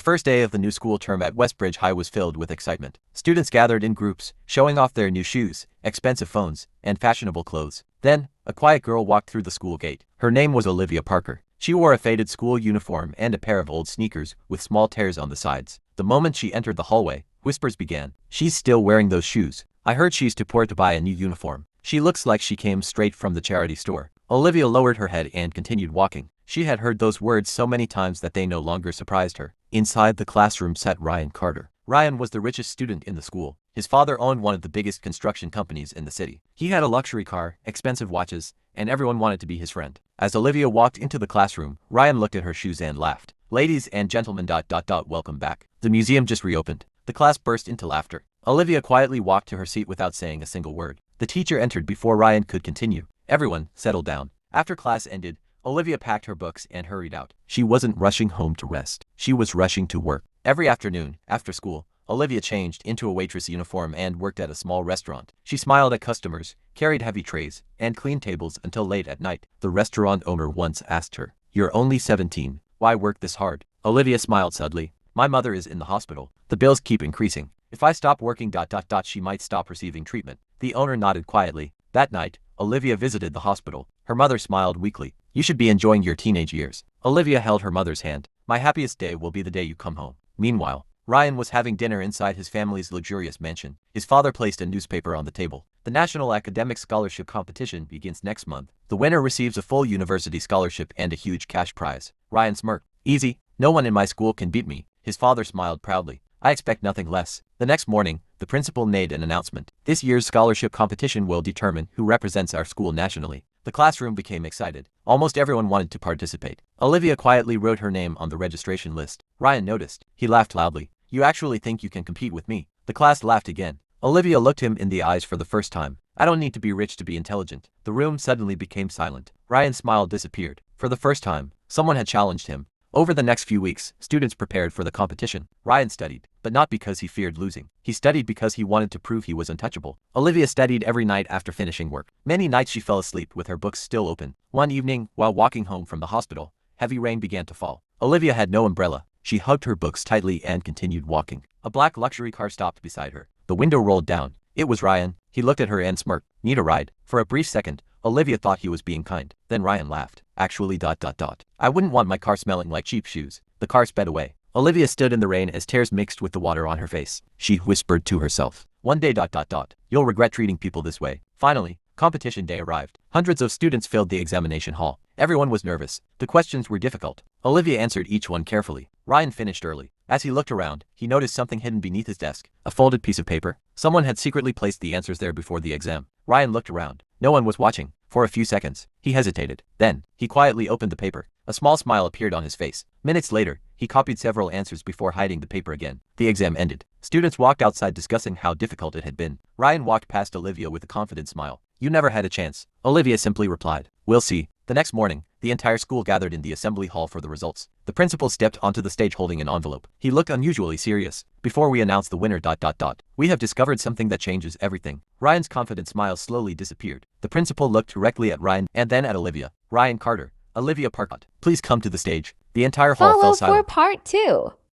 first day of the new school term at Westbridge High was filled with excitement. Students gathered in groups, showing off their new shoes, expensive phones, and fashionable clothes. Then, a quiet girl walked through the school gate. Her name was Olivia Parker. She wore a faded school uniform and a pair of old sneakers with small tears on the sides. The moment she entered the hallway, whispers began. "She's still wearing those shoes. I heard she's too poor to buy a new uniform. She looks like she came straight from the charity store." Olivia lowered her head and continued walking. She had heard those words so many times that they no longer surprised her. Inside the classroom sat Ryan Carter. Ryan was the richest student in the school. His father owned one of the biggest construction companies in the city. He had a luxury car, expensive watches, and everyone wanted to be his friend. As Olivia walked into the classroom, Ryan looked at her shoes and laughed. "Ladies and gentlemen, welcome back. The museum just reopened." The class burst into laughter. Olivia quietly walked to her seat without saying a single word. The teacher entered before Ryan could continue. "Everyone, settle down." After class ended, Olivia packed her books and hurried out. She wasn't rushing home to rest. She was rushing to work. Every afternoon, after school, Olivia changed into a waitress uniform and worked at a small restaurant. She smiled at customers, carried heavy trays, and cleaned tables until late at night. The restaurant owner once asked her, "You're only 17. Why work this hard?" Olivia smiled sadly. "My mother is in the hospital. The bills keep increasing. If I stop working, she might stop receiving treatment." The owner nodded quietly. That night, Olivia visited the hospital. Her mother smiled weakly. "You should be enjoying your teenage years." Olivia held her mother's hand. "My happiest day will be the day you come home." Meanwhile, Ryan was having dinner inside his family's luxurious mansion. His father placed a newspaper on the table. "The National Academic Scholarship Competition begins next month. The winner receives a full university scholarship and a huge cash prize." Ryan smirked. "Easy. No one in my school can beat me." His father smiled proudly. "I expect nothing less." The next morning, the principal made an announcement. "This year's scholarship competition will determine who represents our school nationally." The classroom became excited. Almost everyone wanted to participate. Olivia quietly wrote her name on the registration list. Ryan noticed. He laughed loudly. "You actually think you can compete with me?" The class laughed again. Olivia looked him in the eyes for the first time. "I don't need to be rich to be intelligent." The room suddenly became silent. Ryan's smile disappeared. For the first time, someone had challenged him. Over the next few weeks, students prepared for the competition. Ryan studied, but not because he feared losing. He studied because he wanted to prove he was untouchable. Olivia studied every night after finishing work. Many nights she fell asleep with her books still open. One evening, while walking home from the hospital, heavy rain began to fall. Olivia had no umbrella. She hugged her books tightly and continued walking. A black luxury car stopped beside her. The window rolled down. It was Ryan. He looked at her and smirked. "Need a ride?" For a brief second, Olivia thought he was being kind. Then Ryan laughed. "Actually, I wouldn't want my car smelling like cheap shoes." The car sped away. Olivia stood in the rain as tears mixed with the water on her face. She whispered to herself, "One day, you'll regret treating people this way." Finally, competition day arrived. Hundreds of students filled the examination hall. Everyone was nervous. The questions were difficult. Olivia answered each one carefully. Ryan finished early. As he looked around, he noticed something hidden beneath his desk. A folded piece of paper. Someone had secretly placed the answers there before the exam. Ryan looked around. No one was watching. For a few seconds, he hesitated. Then, he quietly opened the paper. A small smile appeared on his face. Minutes later, he copied several answers before hiding the paper again. The exam ended. Students walked outside discussing how difficult it had been. Ryan walked past Olivia with a confident smile. "You never had a chance." Olivia simply replied, "We'll see." The next morning, the entire school gathered in the assembly hall for the results. The principal stepped onto the stage holding an envelope. He looked unusually serious. "Before we announce the winner, we have discovered something that changes everything." Ryan's confident smile slowly disappeared. The principal looked directly at Ryan and then at Olivia. "Ryan Carter, Olivia Parker, please come to the stage." The entire hall Follow fell for silent. part 2.